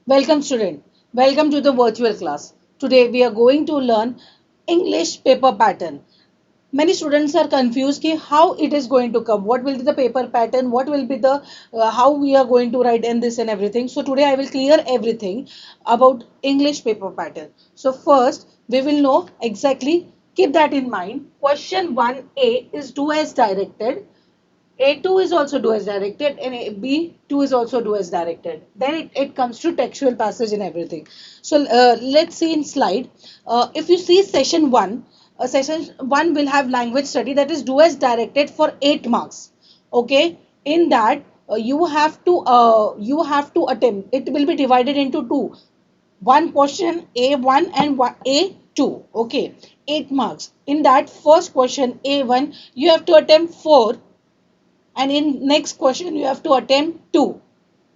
Welcome student. Welcome to the virtual class. Today we are going to learn English paper pattern. Many students are confused ki how it is going to come, what will be the paper pattern, what will be the how we are going to write in this and everything. So today I will clear everything about English paper pattern. So first we will know exactly, keep that in mind. Question 1A is do as directed. A2 is also do as directed and B2 is also do as directed. Then it comes to textual passage and everything. So let's see in slide. If you see session 1, session 1 will have language study, that is do as directed for 8 marks. Okay. In that you have to attempt. It will be divided into two. One question A1 and A2. Okay. 8 marks. In that first question A1 you have to attempt 4 and in next question you have to attempt 2.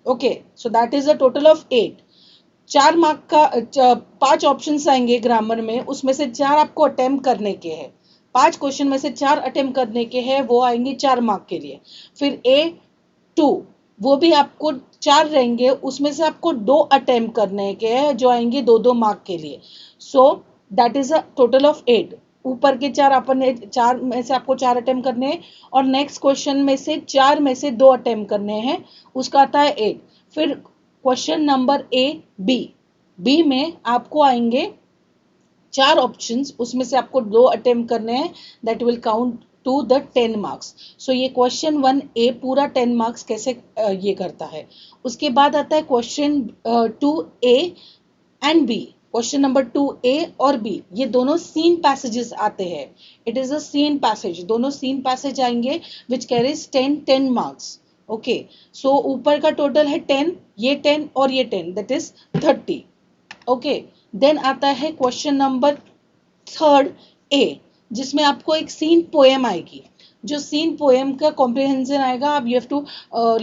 Okay, so that is a total of 8. 4 mark का 5 options आएंगे grammar में, उसमें से 4 आपको attempt करने के हैं। 5 question में से 4 अटेम्प्ट करने के हैं, वो आएंगे 4 मार्क के लिए। फिर A2 वो भी आपको 4 रहेंगे, उसमें से आपको 2 अटेम्प्ट करने के हैं जो आएंगे 2-2 मार्क के लिए। So that is a total of 8। ऊपर के 4 अपन 4 में से आपको 4 अटेम्प्ट करने हैं और नेक्स्ट क्वेश्चन में से 4 में से 2 अटेम्प्ट करने हैं, उसका आता है 8। फिर क्वेश्चन नंबर बी में आपको आएंगे 4 ऑप्शंस, उसमें से आपको 2 अटेम्प्ट करने हैं, that will count to the 10 marks. So ये क्वेश्चन 1A पूरा 10 मार्क्स कैसे ये करता है। उसके बाद आता है question 2A and B. Question number 2A और बी ये दोनों सीन पैसेजेस आते हैं। It is a seen passage, दोनों सीन पैसेज आएंगे which carries 10 marks. Okay, so ऊपर का टोटल है 10, ये 10 और ये 10, दैट इज 30। ओके, देन आता है क्वेश्चन नंबर 3 A, जिसमें आपको एक सीन पोएम आएगी। जो सीन पोएम का कॉम्प्रिहेंशन आएगा, आप you have to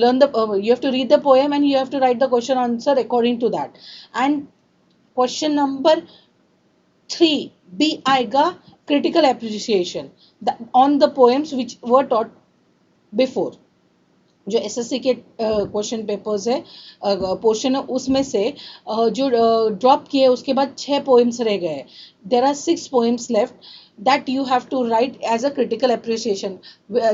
learn the you have to read the poem and you have to write the question answer according to that. And question number 3B आएगा critical appreciation on the poems which were taught before. जो SSC के question papers है portion है, उसमें से जो drop किए उसके बाद 6 पोएम्स रह गए। There are 6 poems left that you have to write as a critical appreciation.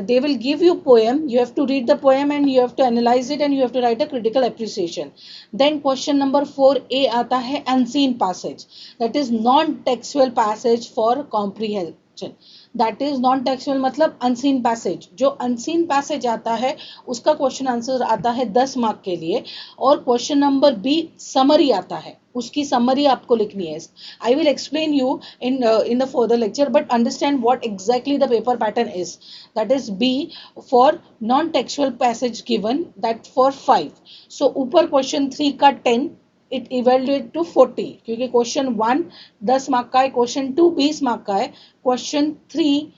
They will give you poem, you have to read the poem and you have to analyze it and you have to write a critical appreciation. Then question number 4A आता है unseen passage, that is non textual passage for comprehension. That is non textual मतलब unseen passage. जो unseen passage आता है उसका question answer आता है 10 mark के लिए। और क्वेश्चन नंबर बी समरी आता है, उसकी समरी आपको लिखनी है। I will explain you in the further lecture, but understand what exactly the paper pattern is. That is B for non textual passage given, that for 5। So ऊपर question 3 का 10 it evaluate to 40, क्योंकि question 1 10 mark का है, question 2 20 mark का है, question 3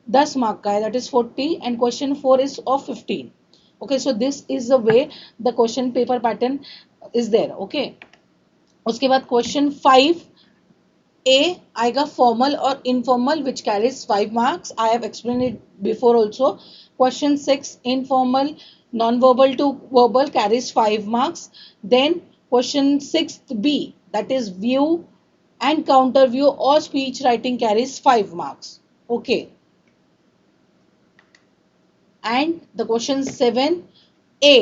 10 mark का है, that is 40 and question 4 is of 15। Okay, so this is the way the question paper pattern is there. Okay, उसके बाद क्वेश्चन 5A आएगा फॉर्मल और informal which carries 5 marks. I have explain it before also. Question 6 informal non verbal to verbal carries 5 marks. Then question 6B, that is view and counter view or speech writing carries 5 marks. Okay, and the question 7A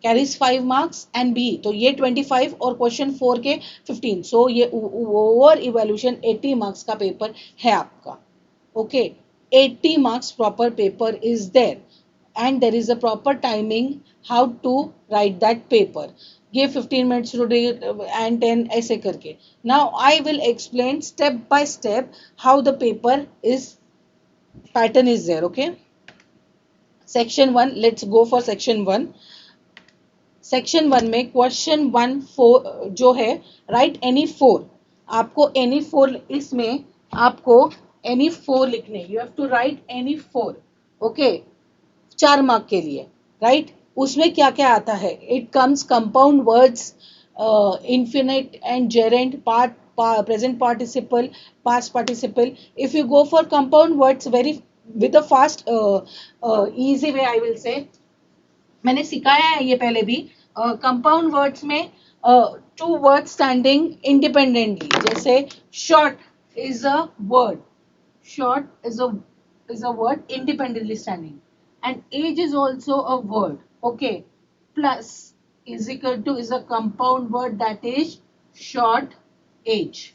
carries 5 marks and B तो ये 25 और question 4 के 15। सो ये over evaluation 80 marks का paper है आपका। Okay, 80 marks proper paper is there and there is a proper timing how to write that paper. ये 15 minutes today and 10 ऐसे करके। Now I will explain step by step how the paper is pattern is there. Okay, section 1, let's go for section 1। Section 1 में question 1 जो है right any 4। आपको any 4 इसमें आपको any 4 लिखने, you have to write any 4। Okay, 4 mark के लिए right. उसमें क्या क्या आता है, it comes compound words, infinite and gerund, part present participle, past participle. If you go for compound words very with a fast easy way, I will say मैंने सिखाया है ये पहले भी। कंपाउंड वर्ड्स में two words standing independently. जैसे short is a word. Short is a word independently standing. And age is also a word. Okay. Plus is equal to is a compound word, that is short age.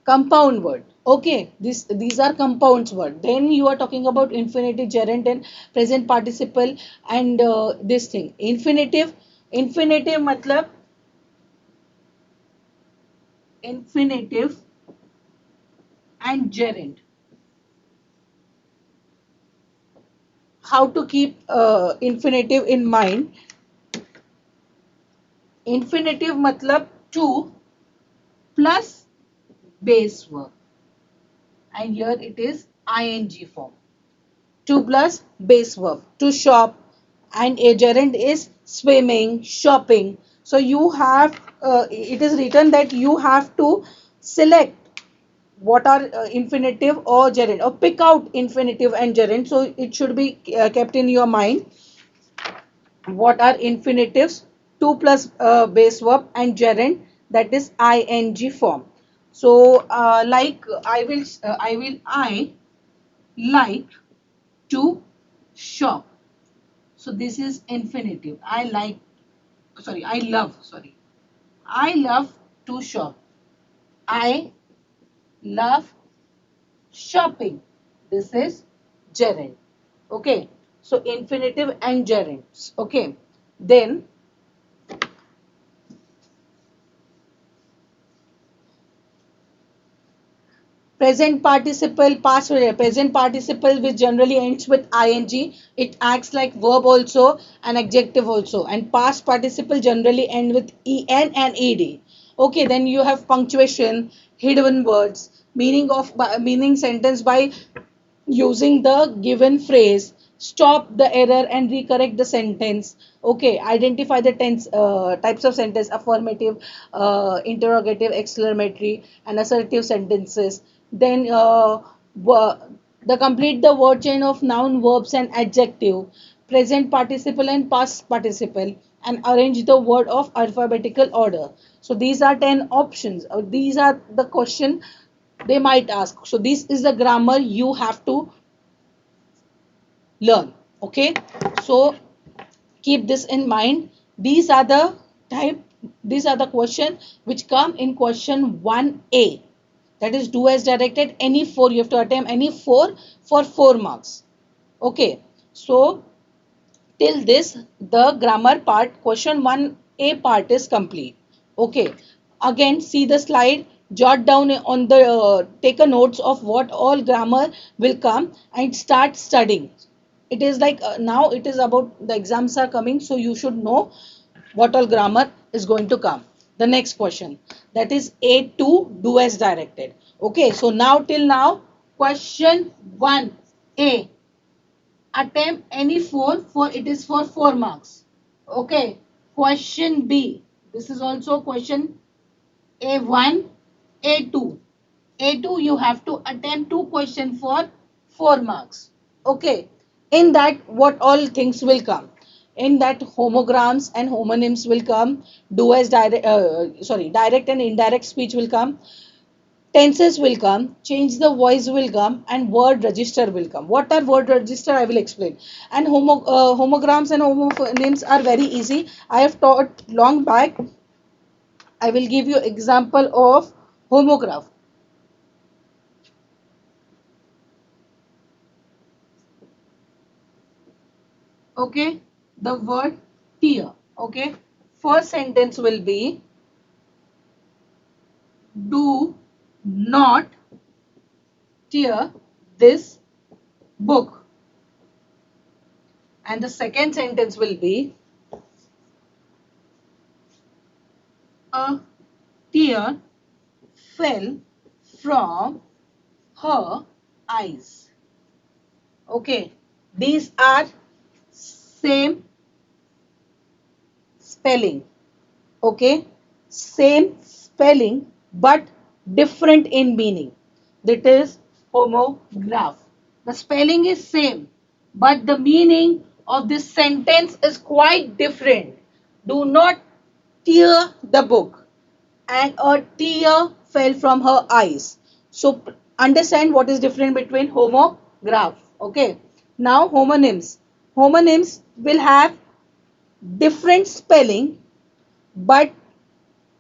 Compound word. Okay, these are compounds word. Then you are talking about infinitive, gerund, and present participle, and this thing. Infinitive matlab infinitive and gerund. How to keep infinitive in mind? Infinitive matlab to plus base verb, and here it is ing form. To plus base verb. To shop, and a gerund is swimming, shopping. So you have it is written that you have to select what are infinitive or gerund, or pick out infinitive and gerund. So it should be kept in your mind what are infinitives, to plus base verb, and gerund, that is ing form. So like I like to shop. So this is infinitive. I love to shop. I love shopping. This is gerund. Okay. So infinitive and gerunds. Okay. Then present participle, present participle which generally ends with ing. It acts like verb also and adjective also. And past participle generally end with en and ed. Okay, then you have punctuation, hidden words, meaning sentence by using the given phrase, stop the error and recorrect the sentence. Okay, identify the tense types of sentence: affirmative, interrogative, exclamatory, and assertive sentences. Then the complete the word chain of noun, verbs, and adjective, present participle and past participle, and arrange the word of alphabetical order. So these are 10 options. These are the question they might ask. So this is the grammar you have to learn. Okay, so keep this in mind. These are the type, these are the question which come in question 1a, that is do as directed. Any four, you have to attempt any four for 4 marks. Okay, so till this the grammar part, question 1a part is complete. Okay, again see the slide, jot down on the take a notes of what all grammar will come, and start studying. It is like now it is about the exams are coming, so you should know what all grammar is going to come. The next question, that is A2, do as directed. Okay, so now till now question 1a, attempt any four, for it is for 4 marks. Okay, question B, this is also question A1, A2. A2 you have to attempt two questions for 4 marks. Okay, in that what all things will come? In that homograms and homonyms will come, do as direct and indirect speech will come, tenses will come, change the voice will come, and word register will come. What are word register? I will explain. And homograms and homonyms are very easy. I have taught long back. I will give you example of homograph. Okay, the word tear. Okay, first sentence will be do not tear this book, and the second sentence will be a tear fell from her eyes. Okay, these are same spelling. Okay, same spelling but different in meaning. That is homograph. The spelling is same but the meaning of this sentence is quite different. Do not tear the book. And a tear fell from her eyes. So understand what is different between homograph. Okay. Now homonyms. Homonyms will have different spelling, but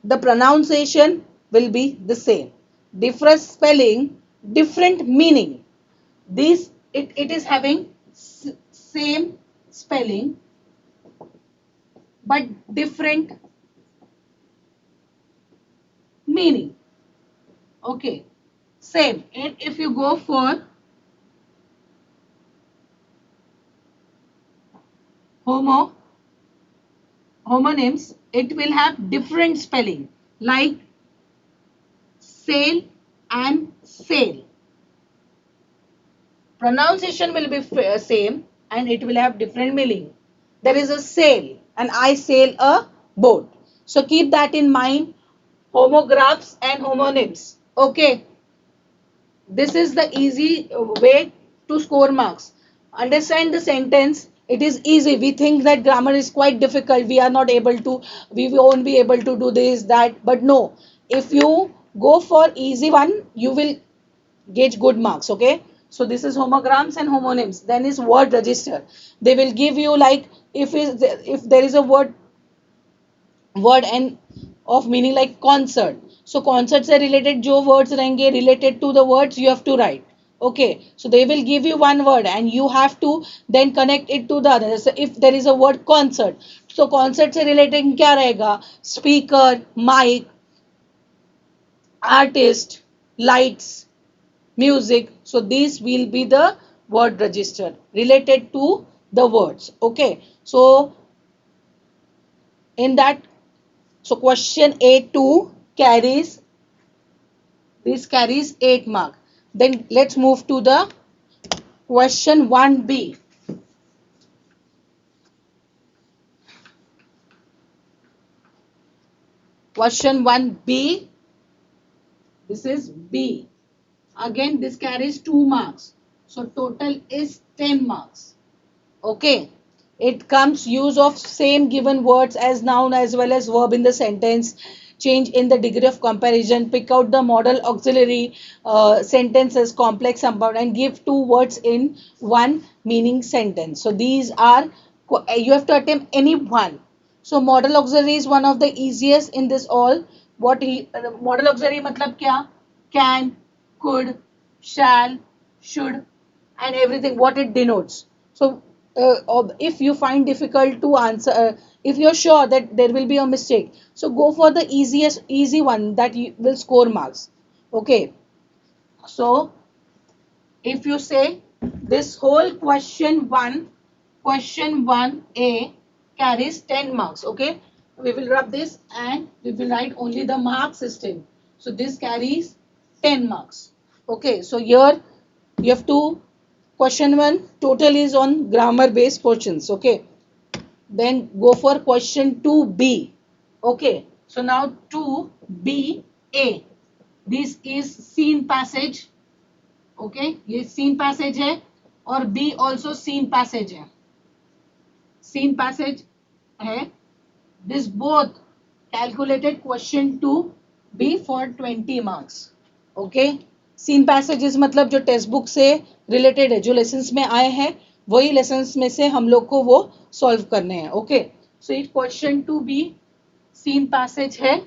the pronunciation will be the same. Different spelling, different meaning. It is having same spelling but different meaning. Okay. Same. And if you go for homo homonyms, it will have different spelling like sail and sail. Pronunciation will be same and it will have different meaning. There is a sail and I sail a boat. So keep that in mind. Homographs and homonyms. Okay. This is the easy way to score marks. Understand the sentence. It is easy. We think that grammar is quite difficult. We are not able to, we won't be able to do this, that. But no, if you go for easy one, you will gauge good marks. Okay. So this is homograms and homonyms. Then is word register. They will give you like if there is a word and of meaning like concert. So concert से related जो words रहेंगे related to the words you have to write. Okay, so they will give you one word and you have to then connect it to the other. So if there is a word concert, so concert से related क्या रहेगा? Speaker, mic, artist, lights, music. So these will be the word register related to the words. Okay, so in that, so question A2 carries, this carries 8 mark. Then let's move to the question 1B. Question 1B, this is B. Again, this carries 2 marks. So total is 10 marks. Okay. It comes use of same given words as noun as well as verb in the sentence. Change in the degree of comparison. Pick out the model auxiliary sentences, complex compound, and give two words in one meaning sentence. So these are, you have to attempt any one. So model auxiliary is one of the easiest in this all. Model auxiliary matlab kya? Can, could, shall, should, and everything what it denotes. So if you find difficult to answer, if you're sure that there will be a mistake, so go for the easy one that you will score marks. Okay, so if you say this whole question 1A carries 10 marks. Okay, we will rub this and we will write only the mark system. So this carries 10 marks. Okay, so here you have to, question 1 total is on grammar based questions. Okay, then go for question 2B. Okay, so now 2BA, this is scene passage. Okay ये seen passage है और B also seen passage है, seen passage है. This both calculated question to be for 20 marks. Okay, seen passages मतलब जो text book से related है, जो लेसन में आए हैं वही लेसन में से हम लोग को वो सॉल्व करने हैं. Okay, so it question to be seen passage है.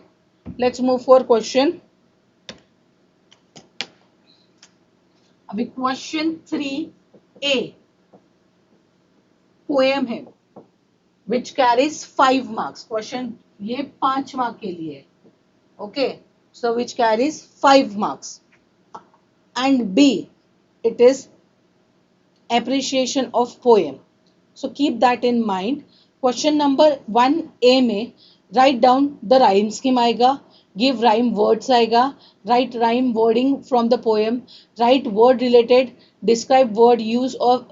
Let's move for question. अभी क्वेश्चन 3A पोएम है विच कैरीज 5 मार्क्स. क्वेश्चन ये 5 मार्क के लिए. Okay, so which carries 5 marks. And B, it is appreciation of poem. So keep that in mind. Question number 1A में write down the rhyme scheme आएगा, give rhyme words आएगा, write rhyme wording from the poem, write word related, describe word use of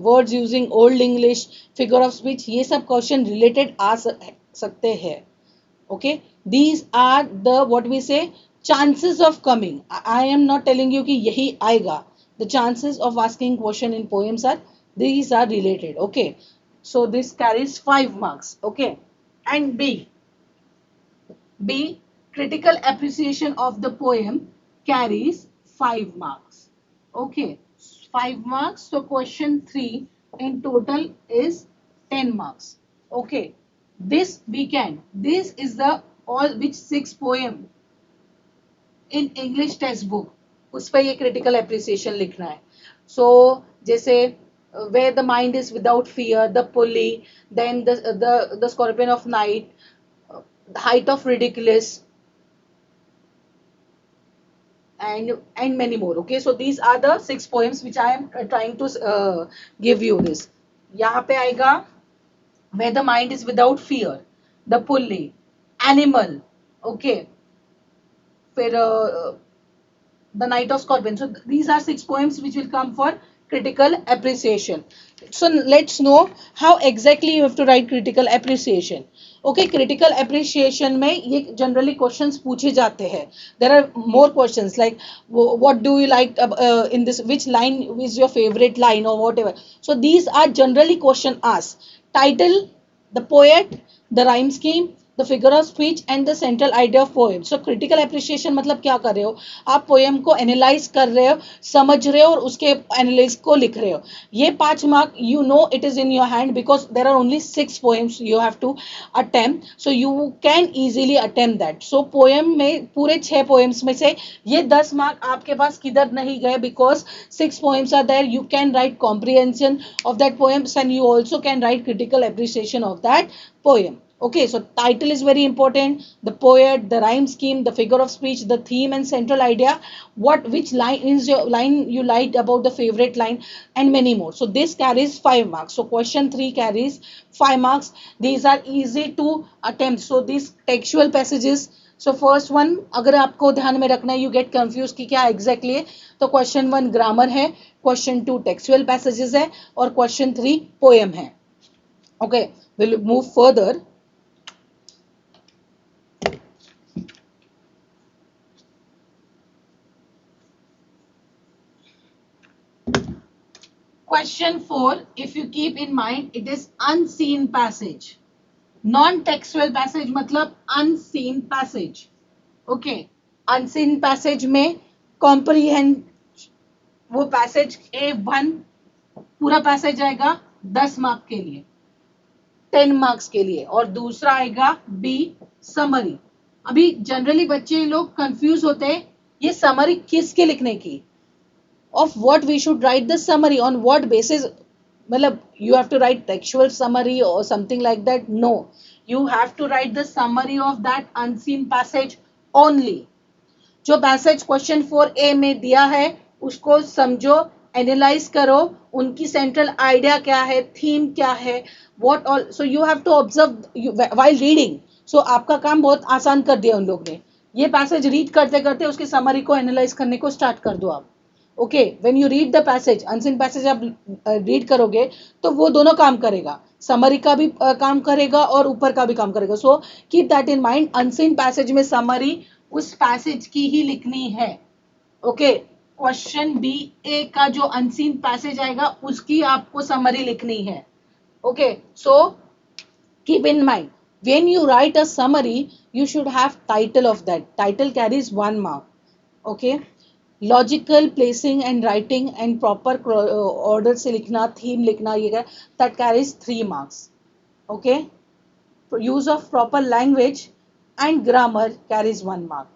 words using old English, figure of speech. ये सब question related आ सकते हैं. Okay, these are the what we say chances of coming. I am not telling you कि यही आएगा. The chances of asking question in poems are, these are related. Okay, so this carries 5 marks. Okay, And B, critical appreciation of the poem carries 5 marks. Okay, 5 marks. So question 3 in total is 10 marks. Okay, this we can. This is the all which 6 poem in English text book उस पर ये critical appreciation लिखना है सो जैसे where the mind is without fear, the pulley, then the scorpion of night, the height of ridiculous, and many more. Okay, so these are the 6 poems which I am trying to give you this. यहाँ पे आएगा where the mind is without fear, the pulley, animal. Okay, फिर the Knight of Scorpion. So these are 6 poems which will come for critical appreciation. So let's know how exactly you have to write critical appreciation. Okay, critical appreciation में ये generally questions पूछे जाते हैं. There are more questions like what do you like in this, which line is your favorite line or whatever. So these are generally question asked. Title, the poet, the rhyme scheme, the figure of speech and the central idea of poem so critical appreciation मतलब क्या कर रहे हो आप poem को analyse कर रहे हो समझ रहे हो और उसके एनालिस को लिख रहे हो ये 5 mark you know it is in your hand because there are only 6 poems you have to attempt so you can easily attempt that so poem में पूरे 6 पोएम्स में से ये 10 मार्क आपके पास किधर नहीं गए because 6 poems are there you can write comprehension of that poems and you also can write critical appreciation of that poem. Okay, so title is very important, the poet, the rhyme scheme, the figure of speech, the theme and central idea, which line is your line you liked about the favorite line, and many more. So this carries 5 marks. So question 3 carries 5 marks. These are easy to attempt. So these textual passages, so first one अगर आपको ध्यान में रखना है you get confused कि क्या exactly है तो question 1 grammar है, question 2 textual passages है और question 3 poem है. Okay, we'll move further. Question 4, if you keep in mind, it is unseen passage. Non-textual passage मतलब unseen passage. Okay, unseen passage में comprehend वो passage A1 पूरा passage आएगा 10 mark के लिए 10 मार्क्स के लिए और दूसरा आएगा B समरी. अभी जनरली बच्चे लोग कंफ्यूज होते हैं ये समरी किसके लिखने की of what we should write the summary on what basis मतलब you have to write textual summary or something like that no you have to write the summary of that unseen passage only जो passage question 4A में दिया है उसको समझो analyse करो उनकी central idea क्या है थीम क्या है what all so you have to observe while reading so आपका काम बहुत आसान कर दिया उन लोग ने ये पैसेज रीड करते करते उसकी समरी को एनालाइज करने को स्टार्ट कर दो आप okay when you read the passage unseen passage आप रीड करोगे तो वो दोनों काम करेगा समरी का भी काम करेगा और ऊपर का भी काम करेगा सो keep that in mind unseen passage में समरी उस पैसेज की ही लिखनी है ओके क्वेश्चन बी ए का जो अनसीन पैसेज आएगा उसकी आपको समरी लिखनी है okay so keep in mind when you write a summary you should have title of that title carries 1 mark okay logical placing and writing and proper order से लिखना theme लिखना ये that carries 3 marks okay use of proper language and grammar carries 1 mark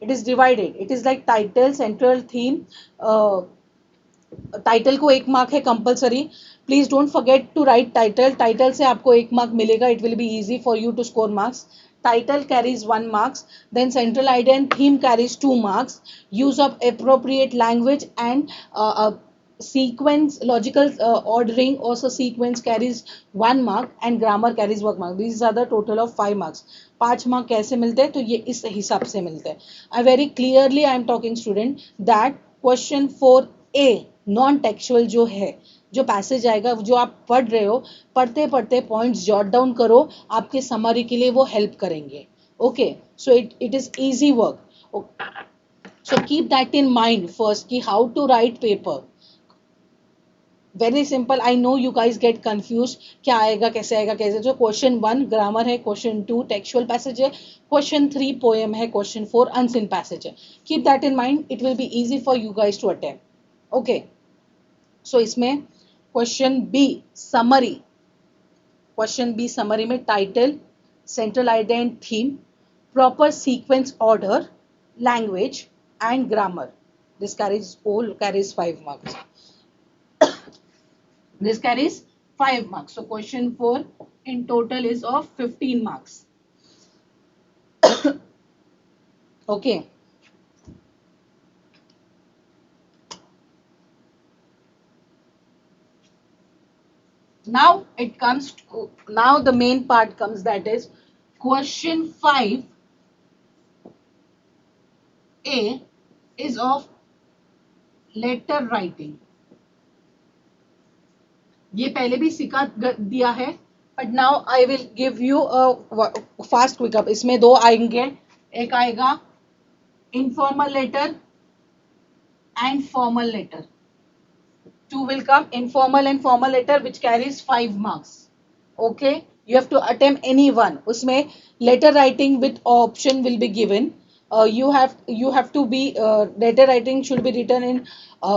it is divided it is like title central theme title को 1 mark है compulsory please don't forget to write title title से आपको 1 mark मिलेगा it will be easy for you to score marks title carries 1 marks then central idea and theme carries 2 marks use of appropriate language and sequence logical ordering also sequence carries 1 mark and grammar carries 1 mark these are the total of 5 marks 5 mark कैसे मिलते हैं तो ये इस हिसाब से मिलते हैं I very clearly I am talking student that question 4A non textual जो है जो पैसेज आएगा जो आप पढ़ रहे हो पढ़ते पढ़ते पॉइंट्स जॉट डाउन करो आपके समरी के लिए वो हेल्प करेंगे okay so it is easy work so keep that in mind first कि how to write paper very simple. I know you guys get confuse, क्या आएगा कैसे आएगा कैसे. जो क्वेश्चन 1 ग्रामर है, क्वेश्चन 2 टेक्सुअल पैसेज है, क्वेश्चन 3 पोएम है, क्वेश्चन 4 अनसीन पैसेज है. Keep that in mind, it will be easy for you guys to attempt. Okay, so इसमें question B summary. Question B summary में title, central idea and theme, proper sequence order, language and grammar. This carries 5 marks. This carries 5 marks. So question 4 in total is of 15 marks. Okay. Now the main part comes, that is question 5A is of letter writing. ये पहले भी सिखा दिया है, but now I will give you fast quick. इसमें दो आएंगे, एक आएगा informal letter and formal letter. Two will come, informal and formal letter, which carries 5 marks. Okay, you have to attempt any one. उसमें letter writing with option will be given. You have to be letter writing should be written in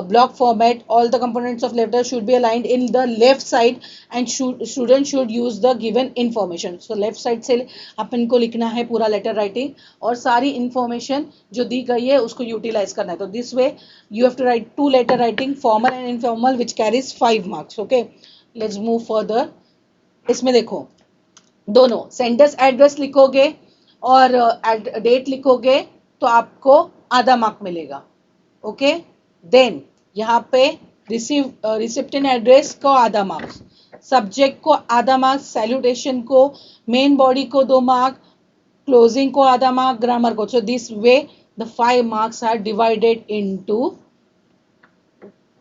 block format. All the components of letter should be aligned in the left side, and student should use the given information. So left side से अपन को लिखना है पूरा letter writing, और सारी information जो दी गई है उसको utilize करना है. तो this way you have to write 2 letter writing, formal and informal, which carries 5 marks. Okay, let's move further. इसमें देखो, दोनों सेंडर्स एड्रेस लिखोगे और डेट लिखोगे तो आपको आधा मार्क मिलेगा. ओके, देन यहाँ पे रिसिप्टेंट एड्रेस को आधा मार्क्स, सब्जेक्ट को आधा मार्क्स, सैल्यूटेशन को, मेन बॉडी को 2 मार्क, क्लोजिंग को आधा मार्क, ग्रामर को. So this way the 5 marks are divided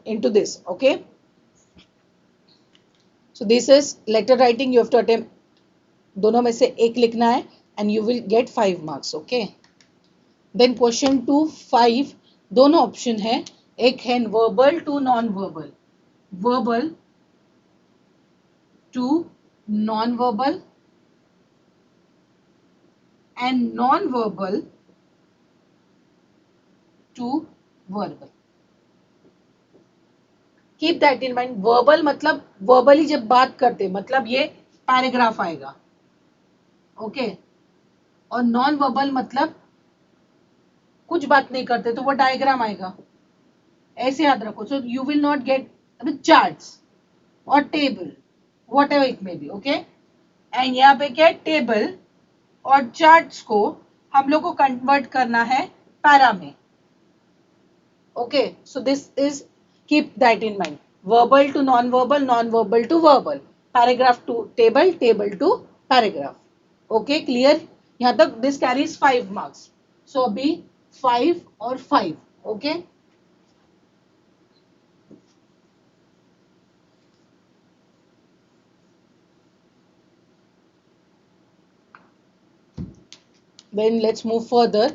into this. Okay, so this is letter writing. You have to attempt, दोनों में से एक लिखना है, and you will get 5 marks. Okay, then question 2 5 दोनों ऑप्शन है. एक है verbal to non verbal, verbal to non verbal, and non verbal to verbal. Keep that in mind. Verbal मतलब वर्बली जब बात करते मतलब ये पैराग्राफ आएगा. ओके, और नॉन वर्बल मतलब कुछ बात नहीं करते तो वो डायग्राम आएगा. ऐसे याद रखो. So you will not get charts और table, whatever it may be. Okay, and यहाँ पे क्या है, टेबल और चार्ट्स को हम लोग को कन्वर्ट करना है पैरा में. Okay, so this is, keep that in mind. Verbal to non-verbal, non-verbal to verbal, paragraph to table, table to paragraph. Okay, clear? यहाँ तक this carries 5 marks. So अभी 5 और 5. Okay. Then let's move further.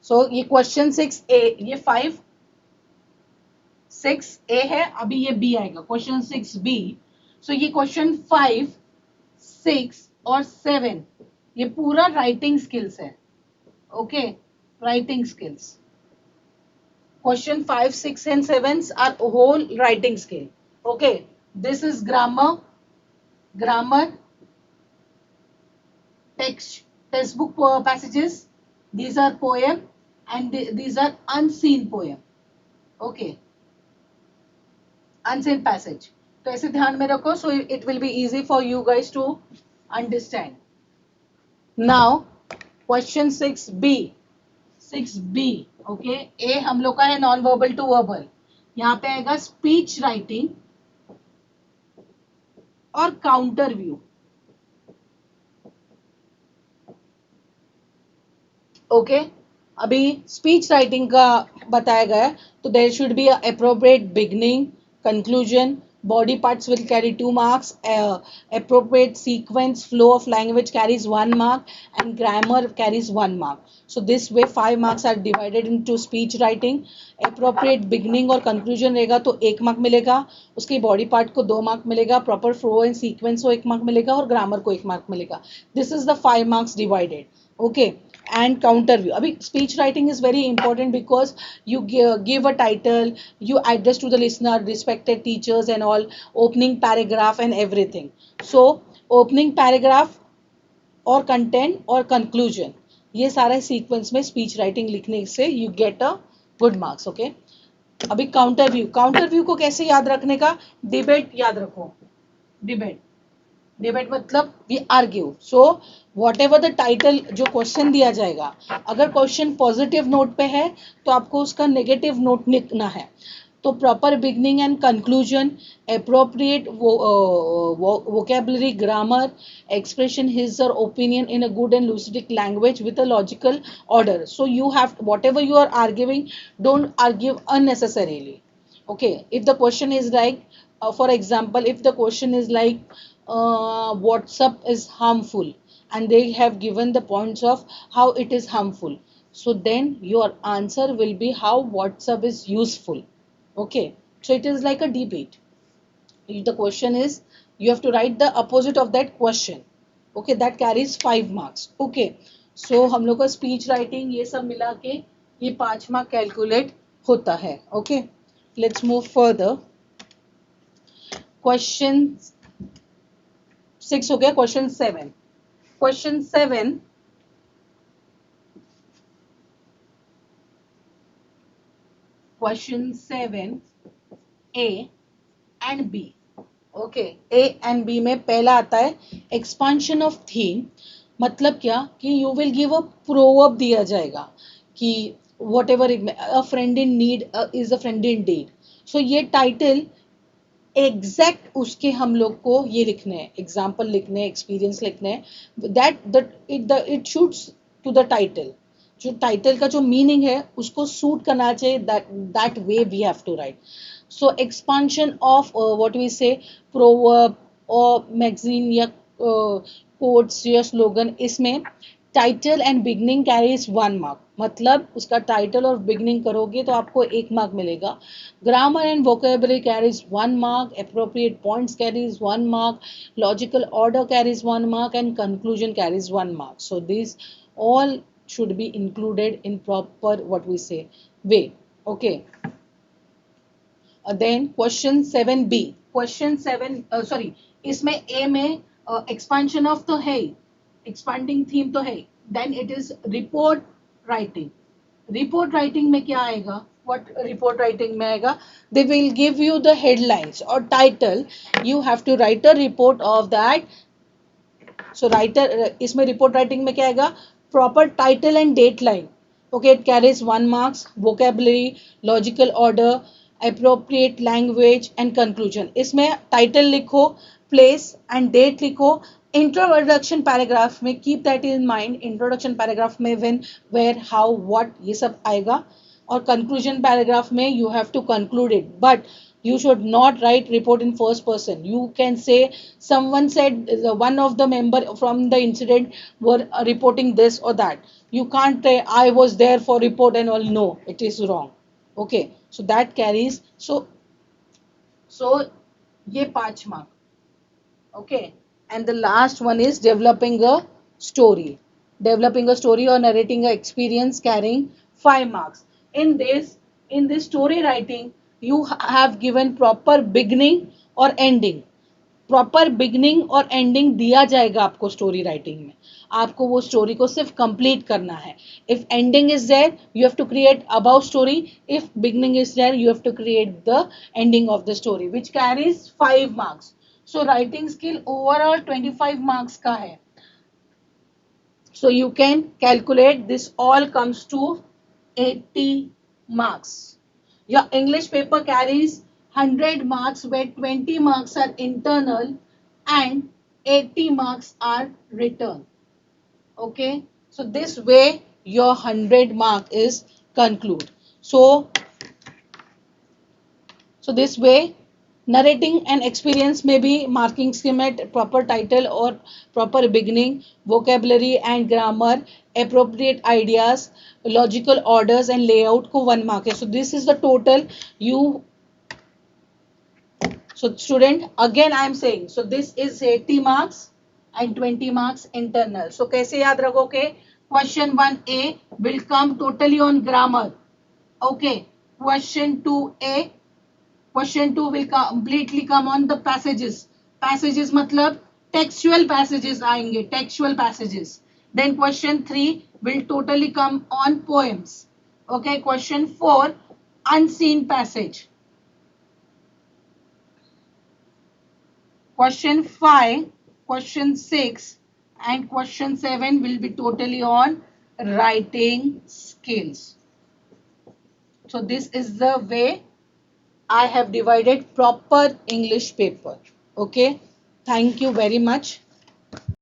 So ये question 6A, ये 5 6A है, अभी ये B आएगा. Question 6B. सो ये क्वेश्चन 5 6 और 7 ये पूरा राइटिंग स्किल्स है. ओके, writing skills. Question 5 6 and 7 are whole writing skill. Okay, this is grammar text book passages. These are poem and these are unseen poem. Okay, unseen passage. तो ऐसे ध्यान में रखो, so it will be easy for you guys to understand. Now question 6B. 6B. Okay, A हम लोग का है non verbal to verbal. यहाँ पे आएगा स्पीच राइटिंग और काउंटर व्यू. ओके, अभी स्पीच राइटिंग का बताया गया है, तो there should be appropriate beginning, conclusion, body parts will carry 2 marks, appropriate sequence flow of language carries 1 mark, and grammar carries 1 mark. So this way 5 marks are divided into speech writing. appropriate beginning और conclusion रहेगा तो 1 mark मिलेगा, उसके body part को 2 mark मिलेगा, proper flow and sequence को 1 mark मिलेगा और ग्रामर को 1 मार्क मिलेगा. This is the 5 marks divided. Okay. And counter view. Abhi, speech writing is very important because you give a title, you address to the listener, respected teachers and all, opening paragraph and everything. So opening paragraph और content और conclusion, ये सारा sequence में speech writing लिखने से you get a good marks. Okay. अभी counter view. Counter view को कैसे याद रखने का? डिबेट याद रखो. डिबेट. डिबेट मतलब we argue. So whatever the title, जो क्वेश्चन दिया जाएगा, अगर क्वेश्चन पॉजिटिव नोट पे है तो आपको उसका नेगेटिव नोट लिखना है. तो proper beginning and conclusion, appropriate vocabulary, grammar, expression his or opinion in a good and lucid language with a logical order. So you have, whatever you are arguing, don't argue unnecessarily. Okay. If the question is like, for example, if the question is like, WhatsApp is harmful, and they have given the points of how it is harmful, so then your answer will be how WhatsApp is useful. Okay. So it is like a debate. If the question is, you have to write the opposite of that question. Okay. That carries 5 marks. Okay. So हम लोग का speech writing ये सब मिला के ये 5 mark calculate होता है. Okay. Let's move further. Question 6 हो गया. Question 7. Question 7. Question 7 A and B. Okay. A and B में पहला आता है एक्सपांशन ऑफ थीम. मतलब क्या कि you will give a proverb दिया जाएगा कि whatever a friend in need is a friend in deed. So ये टाइटल एग्जैक्ट उसके हम लोग को ये लिखने हैं, एग्जाम्पल लिखने हैं, एक्सपीरियंस लिखने हैं. That it suits to the title. जो टाइटल का जो मीनिंग है उसको सूट करना चाहिए. That way we have to write. So expansion of what we say proverb और मैगजीन या कोट्स या स्लोगन, इसमें title and beginning carries 1 mark. मतलब उसका टाइटल और बिगनिंग करोगे तो आपको 1 मार्क मिलेगा. Grammar and vocabulary carries 1 mark, appropriate points carries 1 mark, logical order carries 1 mark and conclusion carries 1 mark. So this all should be included in proper what we say way. Okay. Then question 7B. Question 7 sorry, इसमें A में expansion of तो है, expanding theme तो है. Then it is report writing. Report writing में क्या आएगा? What report writing में आएगा? They will give you the headlines or title. You have to write a report of that. So writer इसमें report writing में क्या आएगा? Proper title and date line. Okay, it carries 1 marks. Vocabulary, logical order, appropriate language and conclusion. इसमें title लिखो, place and date लिखो. Introduction paragraph में keep that in mind. Introduction paragraph में when, where, how, what ये सब आएगा. और conclusion paragraph में you have to conclude it. But you should not write report in first person. You can say someone said one of the member from the incident were reporting this or that. You can't say I was there for report and all. No, it is wrong. Okay. So that carries. So ये 5 mark. Okay. And the last one is developing a story. Developing a story or narrating a experience carrying 5 marks. In this story writing, you have given proper beginning और ending. Proper beginning और ending दिया जाएगा आपको story writing में. आपको वो story को सिर्फ कंप्लीट करना है. If ending is there you have to create about story. If beginning is there you have to create the ending of the story which carries 5 marks. So writing skill overall 25 marks का है. So you can calculate this all comes to 80 marks. Your English paper carries 100 marks where 20 marks are internal and 80 marks are written. Okay. So this way your 100 mark is conclude. So this way Narrating an experience may be marking scheme, proper title or proper beginning, vocabulary and grammar, appropriate ideas, logical orders and layout को 1 mark है. So this is the total you. So student, again I am saying, so this is 80 marks and 20 marks internal. So कैसे याद रखोगे? Question 1A will come totally on grammar. Okay. Question 2A. Question 2 will completely come on the passages. Passages मतलब textual passages आएंगे. Textual passages. Then question 3 will totally come on poems. Okay. Question 4 unseen passage. Question 5, question 6 and question 7 will be totally on writing skills. So this is the way I have divided proper English paper. Okay. Thank you very much.